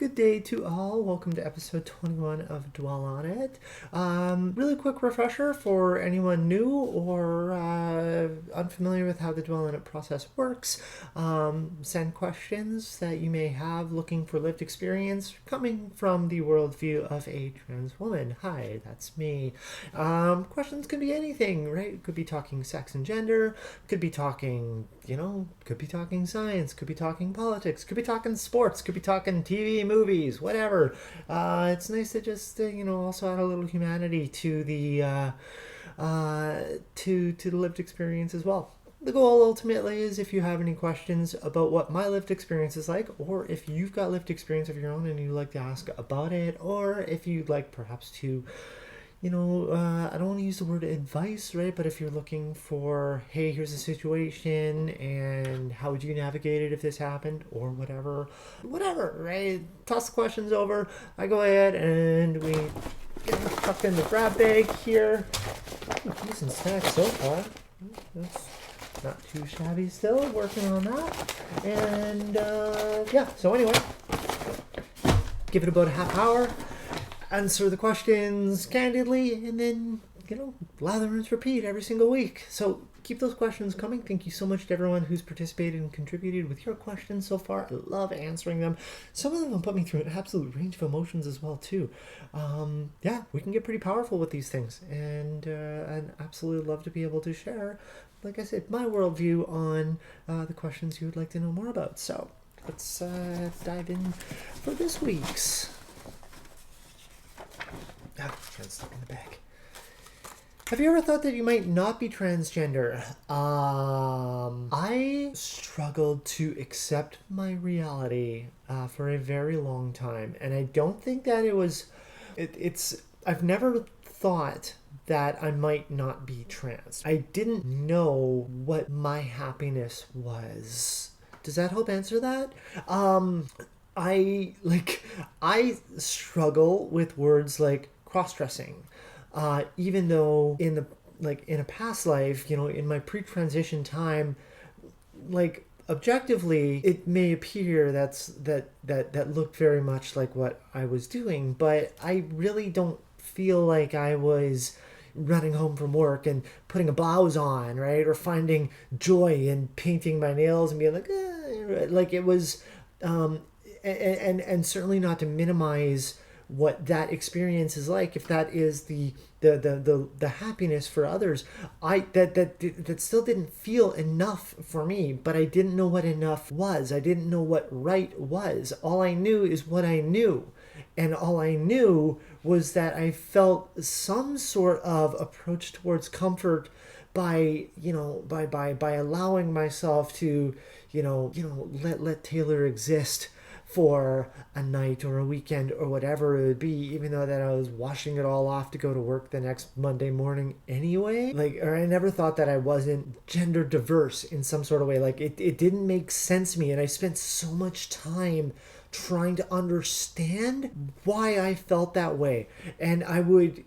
Good day to all. Welcome to episode 21 of Dwell On It. Really quick refresher for anyone new or unfamiliar with how the Dwell On It process works. Send questions that you may have looking for lived experience coming from the worldview of a trans woman. Hi, that's me. Questions could be anything, right? Could be talking sex and gender, could be talking, could be talking science, could be talking politics, could be talking sports, could be talking TV, movies, whatever. It's nice to just also add a little humanity to the to the lived experience as well. The goal ultimately is if you have any questions about what my lived experience is like, or if you've got lived experience of your own and you'd like to ask about it, or if you'd like perhaps to I don't want to use the word advice, right? But if you're looking for, hey, here's a situation and how would you navigate it if this happened or whatever, right? Toss the questions over. I go ahead and we get them tucked in the grab bag here. Decent snack so far. That's not too shabby still. Working on that. And so anyway, give it about a half hour. Answer the questions candidly, and then, lather, rinse, repeat every single week. So keep those questions coming. Thank you so much to everyone who's participated and contributed with your questions so far. I love answering them. Some of them have put me through an absolute range of emotions as well, too. We can get pretty powerful with these things, and I'd absolutely love to be able to share, like I said, my worldview on the questions you would like to know more about. So let's dive in for this week's. It's stuck in the bag. Have you ever thought that you might not be transgender? I struggled to accept my reality for a very long time, and I don't think that it was. I've never thought that I might not be trans. I didn't know what my happiness was. Does that help answer that? I struggle with words like cross-dressing, even though in a past life, in my pre-transition time, objectively it may appear that looked very much like what I was doing, but I really don't feel like I was running home from work and putting a blouse on, right, or finding joy in painting my nails and being like it was and certainly not to minimize what that experience is like, if that is the happiness for others. That still didn't feel enough for me, but I didn't know what enough was. I didn't know what right was. All I knew is what I knew, and all I knew was that I felt some sort of approach towards comfort by allowing myself to let Taylor exist for a night or a weekend or whatever it would be, even though that I was washing it all off to go to work the next Monday morning anyway. Or I never thought that I wasn't gender diverse in some sort of way. It didn't make sense to me, and I spent so much time trying to understand why I felt that way. And I would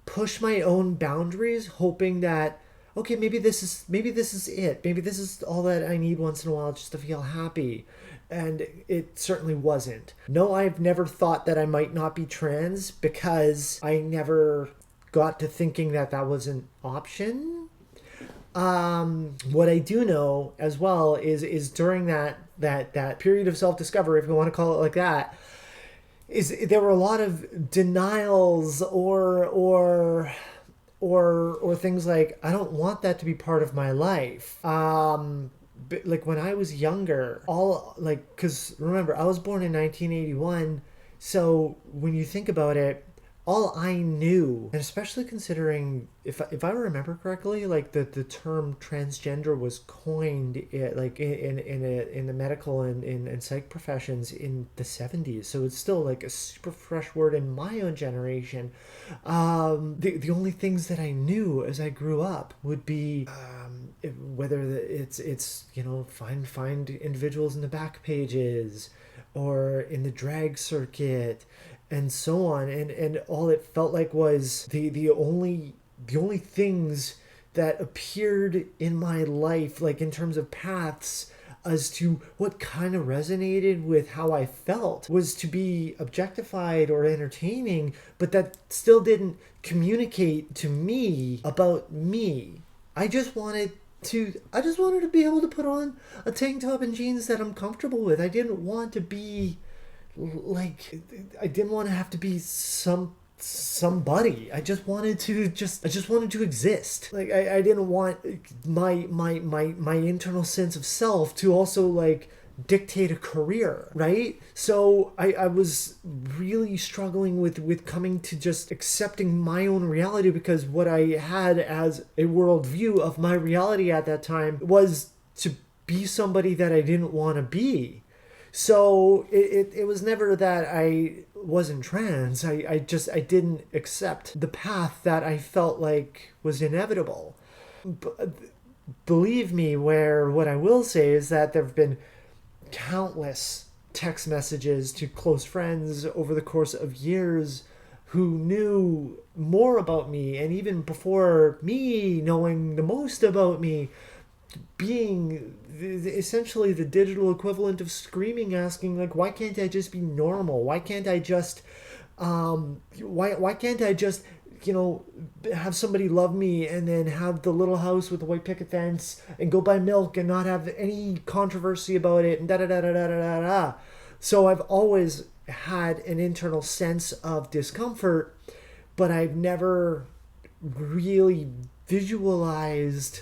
push my own boundaries, hoping that, okay, maybe this is it. Maybe this is all that I need once in a while just to feel happy. And it certainly wasn't. No, I've never thought that I might not be trans because I never got to thinking that was an option. What I do know as well is during that period of self-discovery, if you want to call it like that, is there were a lot of denials or things like, I don't want that to be part of my life. When I was younger, because remember, I was born in 1981, so when you think about it, all I knew, and especially considering, if I remember correctly, the term transgender was coined in the medical and psych professions in the 70s, so it's still a super fresh word in my own generation. The only things that I knew as I grew up would be whether it's find individuals in the back pages or in the drag circuit and so on, and all it felt like was the only things that appeared in my life, in terms of paths, as to what kind of resonated with how I felt was to be objectified or entertaining, but that still didn't communicate to me about me. I just wanted to be able to put on a tank top and jeans that I'm comfortable with. I didn't want to be like, I didn't want to have to be somebody. I just wanted to exist. Like, I didn't want my internal sense of self to also like dictate a career, right? So I was really struggling with coming to just accepting my own reality, because what I had as a worldview of my reality at that time was to be somebody that I didn't want to be. So it was never that I wasn't trans. I didn't accept the path that I felt like was inevitable. Believe me, what I will say is that there have been countless text messages to close friends over the course of years who knew more about me, and even before me knowing the most about me, being essentially the digital equivalent of screaming, asking like, why can't I just be normal? Why can't I just why can't I just have somebody love me, and then have the little house with the white picket fence, and go buy milk and not have any controversy about it, and da da da da da da da. So I've always had an internal sense of discomfort, but I've never really visualized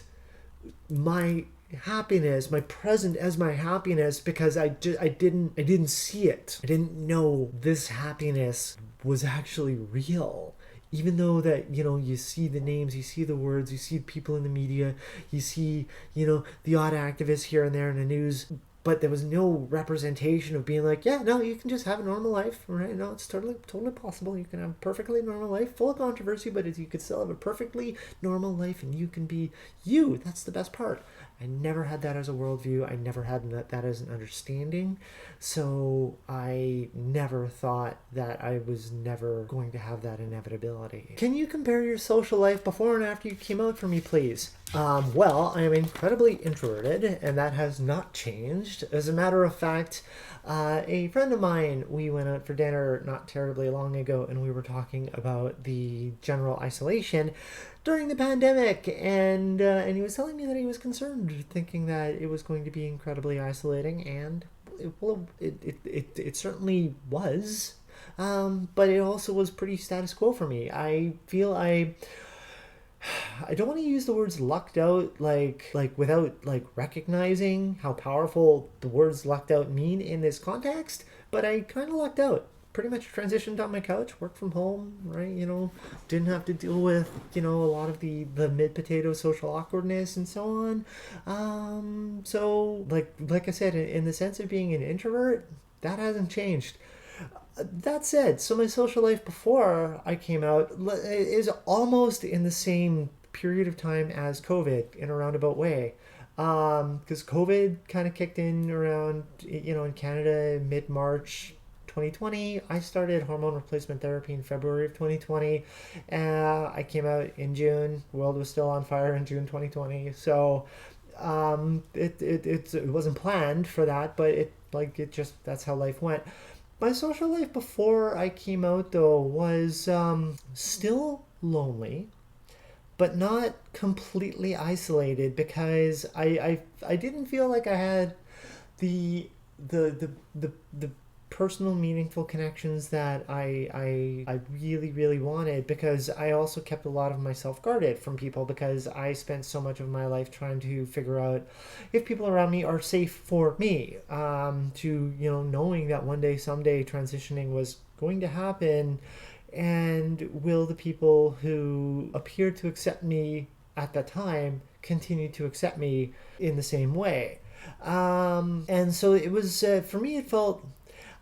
my happiness, my present as my happiness, because I didn't see it. I didn't know this happiness was actually real. Even though that, you see the names, you see the words, you see people in the media, you see, the odd activist here and there in the news, but there was no representation of being like, yeah, no, you can just have a normal life, right? No, it's totally possible. You can have a perfectly normal life, full of controversy, but you could still have a perfectly normal life, and you can be you. That's the best part. I never had that as a worldview. I never had that as an understanding. So I never thought that I was never going to have that inevitability. Can you compare your social life before and after you came out for me, please? Well, I am incredibly introverted, and that has not changed. As a matter of fact, a friend of mine, we went out for dinner not terribly long ago, and we were talking about the general isolation during the pandemic, and he was telling me that he was concerned, thinking that it was going to be incredibly isolating, and it certainly was, but it also was pretty status quo for me. I feel I don't want to use the words lucked out like without like recognizing how powerful the words lucked out mean in this context, but I kind of lucked out. Pretty much transitioned on my couch, worked from home, right? Didn't have to deal with, a lot of the mid-potato social awkwardness and so on. So like I said, in the sense of being an introvert, that hasn't changed. That said, so my social life before I came out is almost in the same period of time as COVID in a roundabout way. Because COVID kind of kicked in around, in Canada, mid-March 2020. I started hormone replacement therapy in February of 2020. I came out in June. The world was still on fire in June 2020. So it wasn't planned for that, but it just, that's how life went. My social life before I came out, though, was still lonely, but not completely isolated, because I didn't feel like I had the personal meaningful connections that I really, really wanted, because I also kept a lot of myself guarded from people, because I spent so much of my life trying to figure out if people around me are safe for me, to knowing that one day, someday, transitioning was going to happen, and will the people who appear to accept me at that time continue to accept me in the same way. And so it was, for me, it felt,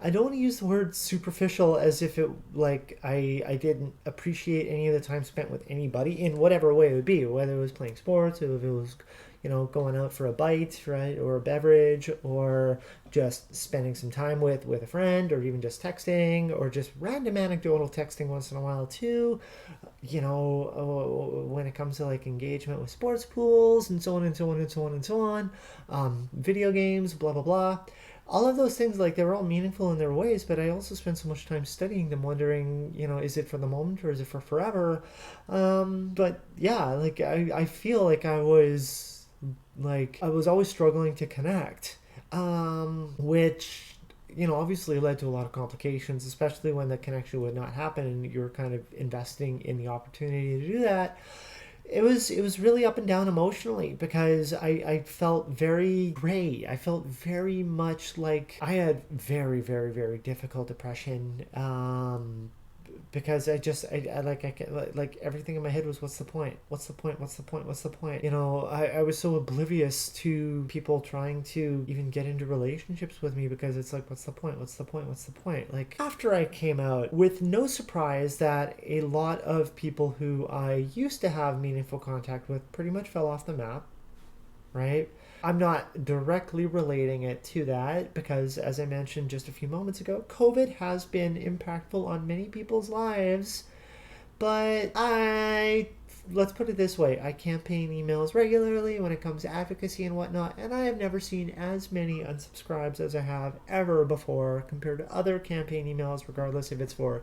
I don't want to use the word superficial as if it like I didn't appreciate any of the time spent with anybody in whatever way it would be, whether it was playing sports or if it was going out for a bite, right, or a beverage, or just spending some time with a friend, or even just texting, or just random anecdotal texting once in a while too. When it comes to like engagement with sports pools and so on and so on and so on and so on, video games, blah blah blah. All of those things, like, they were all meaningful in their ways, but I also spent so much time studying them, wondering, is it for the moment or is it for forever? But yeah, like I feel like I was always struggling to connect, which obviously led to a lot of complications, especially when the connection would not happen and you're kind of investing in the opportunity to do that. It was really up and down emotionally because I felt very gray. I felt very much like I had very, very, very difficult depression. Because I everything in my head was, what's the point, what's the point, what's the point, what's the point? I was so oblivious to people trying to even get into relationships with me, because it's like, what's the point, what's the point, what's the point? Like, after I came out, with no surprise that a lot of people who I used to have meaningful contact with pretty much fell off the map, right? I'm not directly relating it to that because, as I mentioned just a few moments ago, COVID has been impactful on many people's lives. But let's put it this way, I campaign emails regularly when it comes to advocacy and whatnot, and I have never seen as many unsubscribes as I have ever before compared to other campaign emails, regardless if it's for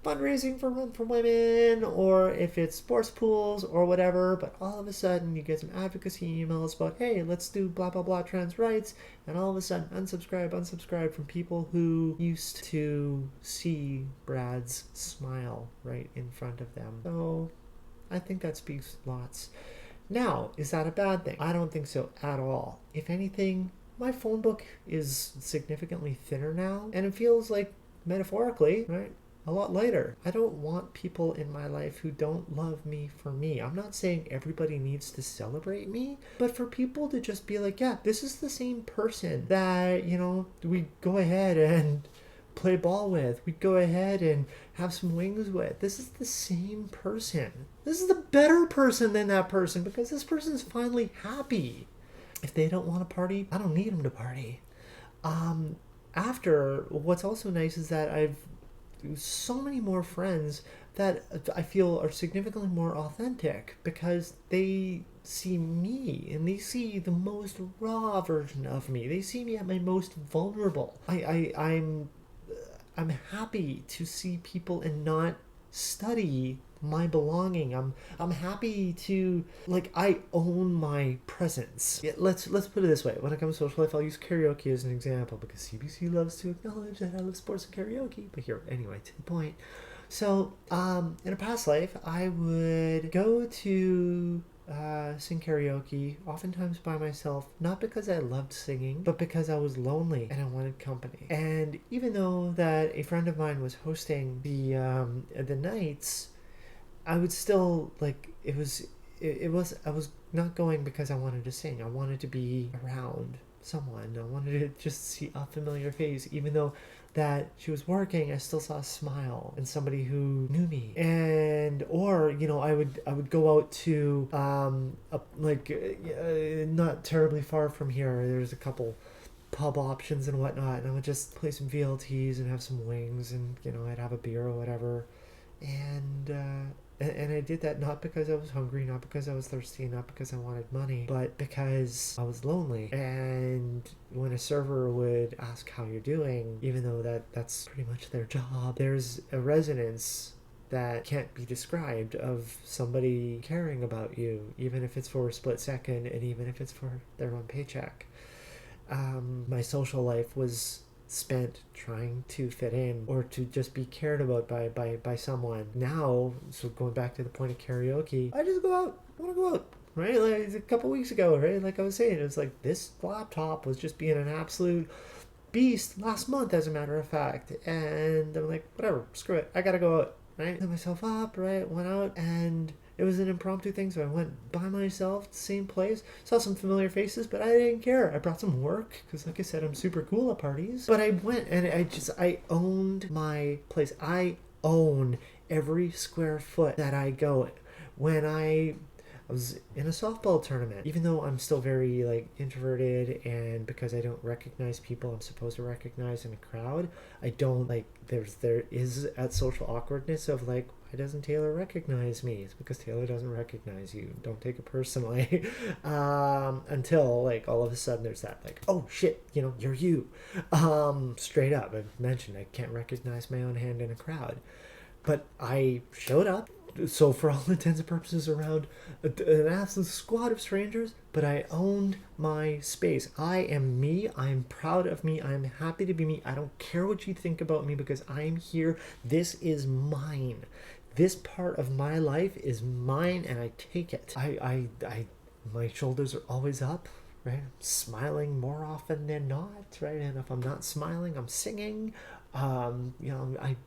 fundraising for Run for Women or if it's sports pools or whatever. But all of a sudden you get some advocacy emails about, hey, let's do blah blah blah trans rights, and all of a sudden unsubscribe from people who used to see Brad's smile right in front of them. So I think that speaks lots. Now, is that a bad thing? I don't think so at all. If anything, my phone book is significantly thinner now, and it feels like, metaphorically, right, a lot lighter. I don't want people in my life who don't love me for me. I'm not saying everybody needs to celebrate me, but for people to just be like, yeah, this is the same person that, we go ahead and play ball with, we'd go ahead and have some wings with. This is the same person. This is the better person than that person, because this person's finally happy. If they don't want to party, I don't need them to party. What's also nice is that I've so many more friends that I feel are significantly more authentic, because they see me and they see the most raw version of me. They see me at my most vulnerable. I'm happy to see people and not study my belonging. I'm happy to, like, I own my presence. Yeah, let's put it this way. When it comes to social life, I'll use karaoke as an example, because CBC loves to acknowledge that I love sports and karaoke. But here, anyway, to the point. So, in a past life, I would go to sing karaoke, oftentimes by myself, not because I loved singing, but because I was lonely and I wanted company. And even though that a friend of mine was hosting the nights, I would still, like, I was not going because I wanted to sing. I wanted to be around someone. I wanted to just see a familiar face, even though that she was working. I still saw a smile and somebody who knew me. And or I would go out to not terribly far from here, there's a couple pub options and whatnot, and I would just play some VLTs and have some wings, and I'd have a beer or whatever. And I did that not because I was hungry, not because I was thirsty, not because I wanted money, but because I was lonely. And when a server would ask how you're doing, even though that's pretty much their job, there's a resonance that can't be described of somebody caring about you, even if it's for a split second and even if it's for their own paycheck. My social life was spent trying to fit in or to just be cared about by someone. Now, so going back to the point of karaoke, I just go out. I want to go out, right? Like a couple weeks ago, right? Like I was saying, it was like this laptop was just being an absolute beast last month, as a matter of fact. And I'm like, whatever, screw it. I gotta go out, right? Put myself up, right? Went out, and It was an impromptu thing, so I went by myself, same place, saw some familiar faces, but I didn't care. I brought some work, because like I said, I'm super cool at parties. But I went, and I owned my place. I own every square foot that I go. When I was in a softball tournament, even though I'm still very like introverted, and because I don't recognize people I'm supposed to recognize in a crowd, I don't like, there is that social awkwardness of like, why doesn't Taylor recognize me? It's because Taylor doesn't recognize you. Don't take it personally. Until like all of a sudden there's that like, oh shit, you're you. Straight up, I've mentioned I can't recognize my own hand in a crowd, but I showed up. So for all intents and purposes around an absolute squad of strangers, but I owned my space. I am me. I'm proud of me. I'm happy to be me. I don't care what you think about me because I'm here. This is mine. This part of my life is mine, and I take it. My shoulders are always up, right? I'm smiling more often than not, right? And if I'm not smiling, I'm singing. I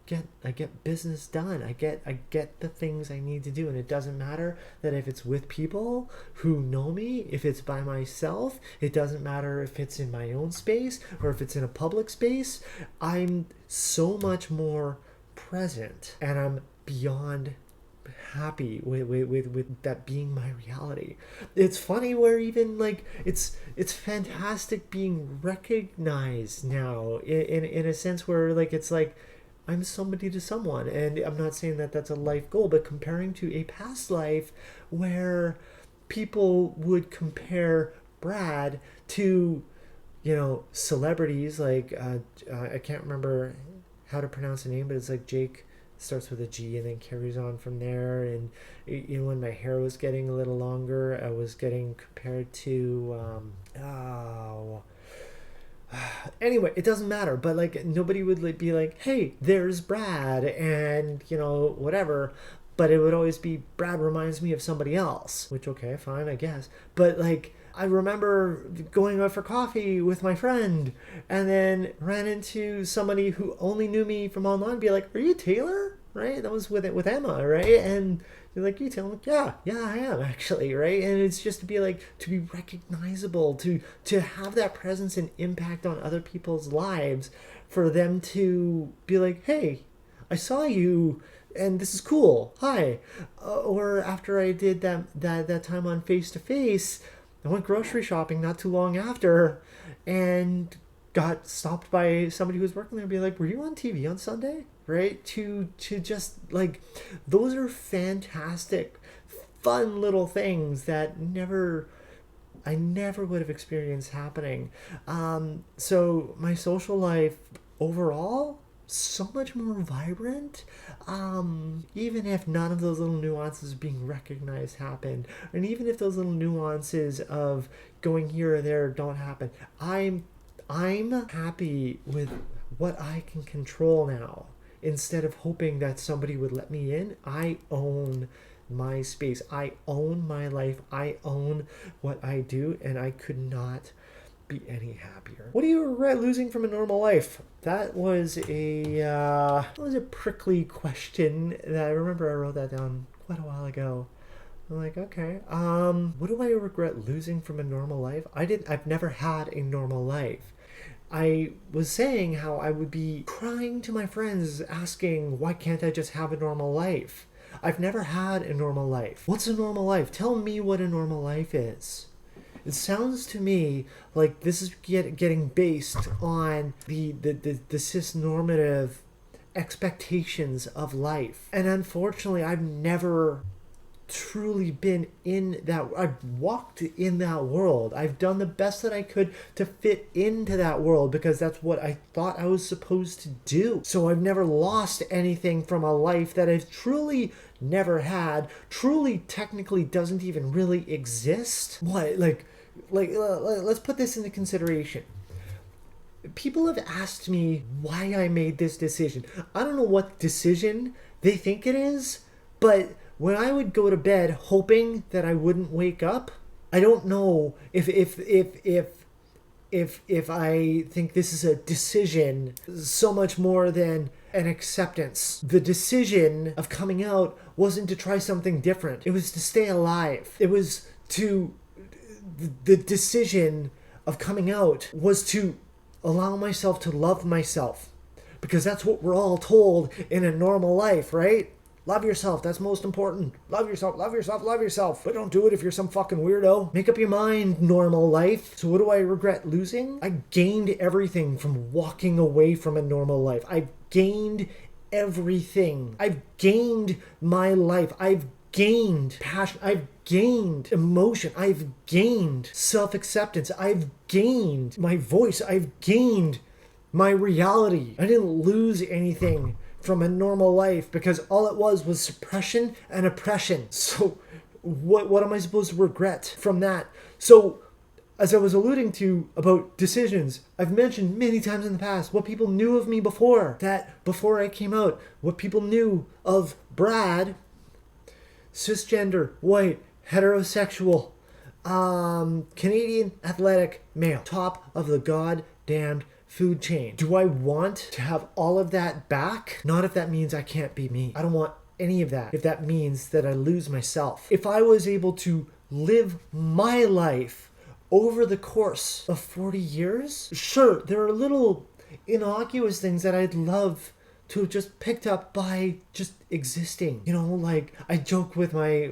get business done. I get the things I need to do, and it doesn't matter that if it's with people who know me, if it's by myself, it doesn't matter if it's in my own space or if it's in a public space. I'm so much more present, and I'm beyond happy with that being my reality. It's funny where even like it's fantastic being recognized now in a sense where like it's like I'm somebody to someone, and I'm not saying that that's a life goal, but comparing to a past life where people would compare Brad to celebrities like I can't remember how to pronounce the name, but it's like Jake, starts with a G and then carries on from there. And when my hair was getting a little longer, I was getting compared to anyway, it doesn't matter, but like nobody would like be like, hey, there's Brad, and whatever, but it would always be Brad reminds me of somebody else, which okay, fine, I guess. But like I remember going out for coffee with my friend and then ran into somebody who only knew me from online, be like, are you Taylor? Right? That was with Emma, right? And they're like, you Taylor? Like, yeah, I am actually, right? And it's just to be like, to be recognizable, to have that presence and impact on other people's lives, for them to be like, hey, I saw you, and this is cool. Hi. Or after I did that time on Face to Face, I went grocery shopping not too long after and got stopped by somebody who was working there and be like, were you on TV on Sunday? Right? To just like, those are fantastic, fun little things that I never would have experienced happening. So my social life overall, so much more vibrant, even if none of those little nuances of being recognized happen, and even if those little nuances of going here or there don't happen, I'm happy with what I can control now. Instead of hoping that somebody would let me in, I own my space. I own my life. I own what I do, and I could not be any happier. What do you regret losing from a normal life? That was a prickly question that I remember I wrote that down quite a while ago. I'm like, okay, what do I regret losing from a normal life? I've never had a normal life. I was saying how I would be crying to my friends asking, why can't I just have a normal life? I've never had a normal life. What's a normal life? Tell me what a normal life is. It sounds to me like this is getting based on the cis-normative expectations of life. And unfortunately, I've never truly been in that. I've walked in that world. I've done the best that I could to fit into that world because that's what I thought I was supposed to do. So I've never lost anything from a life that I've truly never had, truly technically doesn't even really exist. Let's put this into consideration. People have asked me why I made this decision. I don't know what decision they think it is, but when I would go to bed hoping that I wouldn't wake up, I don't know if I think this is a decision so much more than and acceptance. The decision of coming out wasn't to try something different. It was to stay alive. It was to... The decision of coming out was to allow myself to love myself. Because that's what we're all told in a normal life, right? Love yourself. That's most important. Love yourself, love yourself, love yourself. But don't do it if you're some fucking weirdo. Make up your mind, normal life. So what do I regret losing? I gained everything from walking away from a normal life. I've gained everything. I've gained my life. I've gained passion. I've gained emotion. I've gained self-acceptance. I've gained my voice. I've gained my reality. I didn't lose anything from a normal life because all it was suppression and oppression. So what am I supposed to regret from that? So as I was alluding to about decisions, I've mentioned many times in the past what people knew of me before. That before I came out, what people knew of Brad, cisgender, white, heterosexual, Canadian athletic male, top of the goddamned food chain. Do I want to have all of that back? Not if that means I can't be me. I don't want any of that if that means that I lose myself. If I was able to live my life over the course of 40 years, sure, there are little innocuous things that I'd love to have just picked up by just existing. You know, like I joke with my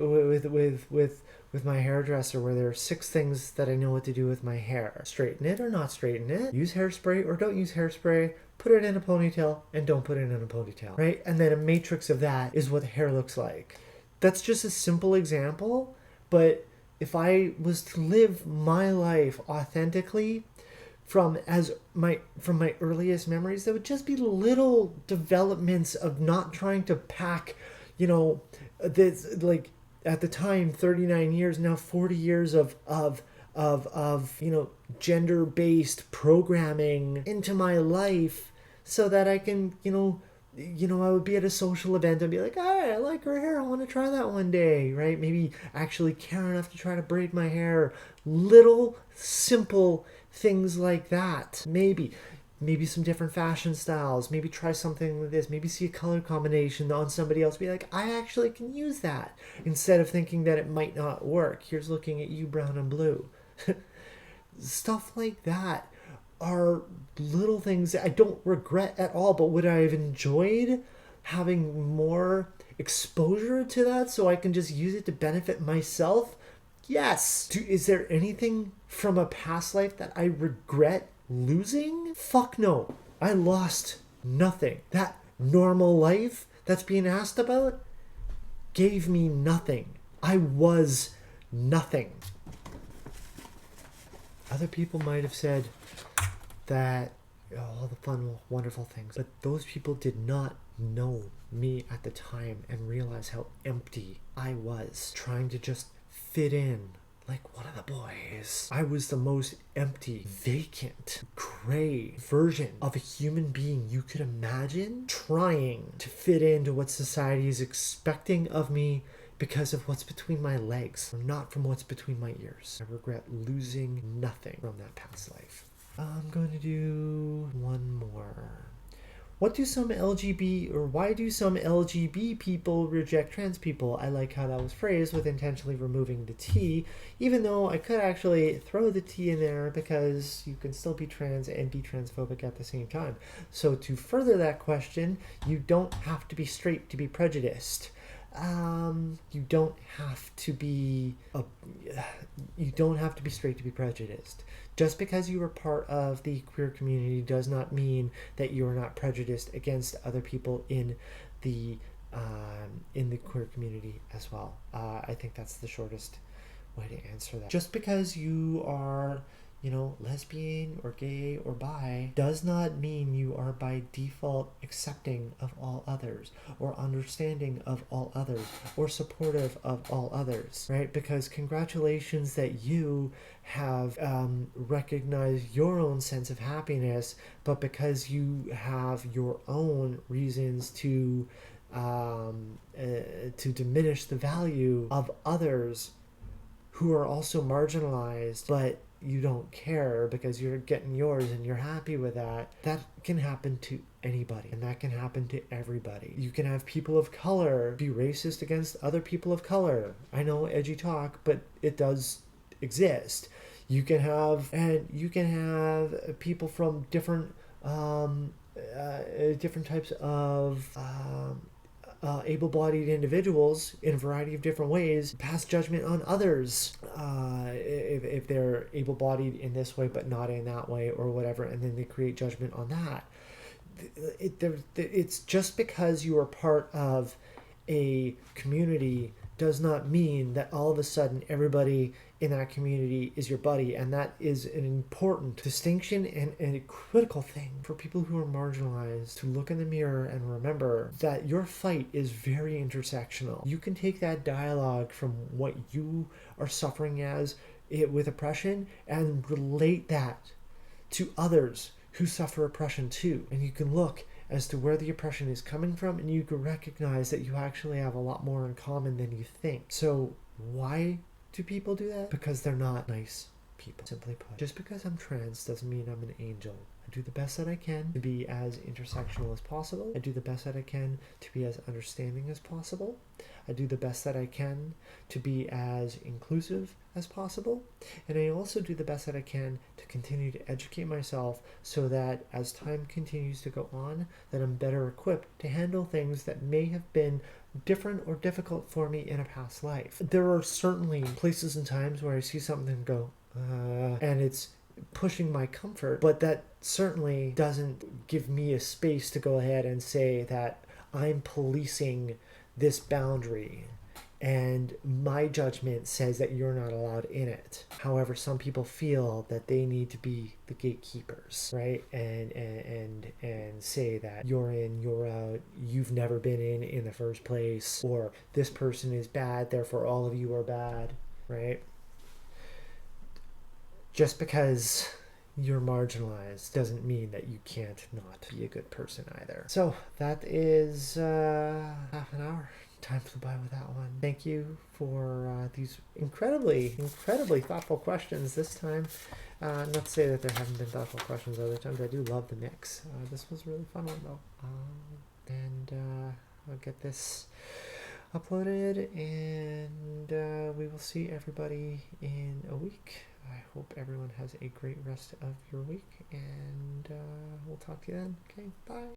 with my hairdresser where there are 6 things that I know what to do with my hair. Straighten it or not straighten it. Use hairspray or don't use hairspray. Put it in a ponytail and don't put it in a ponytail. Right? And then a matrix of that is what the hair looks like. That's just a simple example, but if I was to live my life authentically from my earliest memories, there would just be little developments of not trying to pack, you know, this, like, at the time 39 years, now 40 years of you know, gender-based programming into my life so that I can, you know, I would be at a social event and be like, "Hey, I like her hair. I want to try that one day," right? Maybe actually care enough to try to braid my hair. Little simple things like that. Maybe some different fashion styles. Maybe try something with this. Maybe see a color combination on somebody else. Be like, I actually can use that. Instead of thinking that it might not work. Here's looking at you, brown and blue. Stuff like that are little things that I don't regret at all. But would I have enjoyed having more exposure to that so I can just use it to benefit myself? Yes. Is there anything from a past life that I regret losing? Fuck no. I lost nothing. That normal life that's being asked about gave me nothing. I was nothing. Other people might have said that all the fun, wonderful things, but those people did not know me at the time and realize how empty I was, trying to just fit in like one of the boys. I was the most empty, vacant, gray version of a human being you could imagine, trying to fit into what society is expecting of me because of what's between my legs, not from what's between my ears. I regret losing nothing from that past life. I'm going to do one more. Why do some LGB people reject trans people? I like how that was phrased with intentionally removing the T, even though I could actually throw the T in there because you can still be trans and be transphobic at the same time. So to further that question, you don't have to be straight to be prejudiced. You don't have to be straight to be prejudiced. Just because you are part of the queer community does not mean that you are not prejudiced against other people in the queer community as well. I think that's the shortest way to answer that. Just because you are, lesbian or gay or bi does not mean you are by default accepting of all others or understanding of all others or supportive of all others, right? Because congratulations that you have recognized your own sense of happiness, but because you have your own reasons to diminish the value of others who are also marginalized, but you don't care because you're getting yours and you're happy with that. That can happen to anybody, and that can happen to everybody. You can have people of color be racist against other people of color. I know, edgy talk, but it does exist. You can have people from different different types of able-bodied individuals in a variety of different ways pass judgment on others if they're able-bodied in this way but not in that way or whatever, and then they create judgment on that. It's just because you are part of a community does not mean that all of a sudden everybody in that community is your buddy, and that is an important distinction and a critical thing for people who are marginalized to look in the mirror and remember that your fight is very intersectional. You can take that dialogue from what you are suffering as with oppression and relate that to others who suffer oppression too, and you can look as to where the oppression is coming from, and you can recognize that you actually have a lot more in common than you think. So why do people do that? Because they're not nice people, simply put. Just because I'm trans doesn't mean I'm an angel. I do the best that I can to be as intersectional as possible. I do the best that I can to be as understanding as possible. I do the best that I can to be as inclusive as possible. And I also do the best that I can to continue to educate myself so that as time continues to go on, that I'm better equipped to handle things that may have been different or difficult for me in a past life. There are certainly places and times where I see something and go, and it's pushing my comfort, but that certainly doesn't give me a space to go ahead and say that I'm policing this boundary and my judgment says that you're not allowed in it. However, some people feel that they need to be the gatekeepers, right? And say that you're in, you're out, you've never been in the first place, or this person is bad, therefore all of you are bad, right? Just because you're marginalized doesn't mean that you can't not be a good person either. So that is half an hour. Time flew by with that one. Thank you for these incredibly thoughtful questions this time. Not to say that there haven't been thoughtful questions other times. I do love the mix. This was a really fun one though. And I'll get this uploaded, and we will see everybody in a week. I hope everyone has a great rest of your week, and we'll talk to you then. Okay, bye.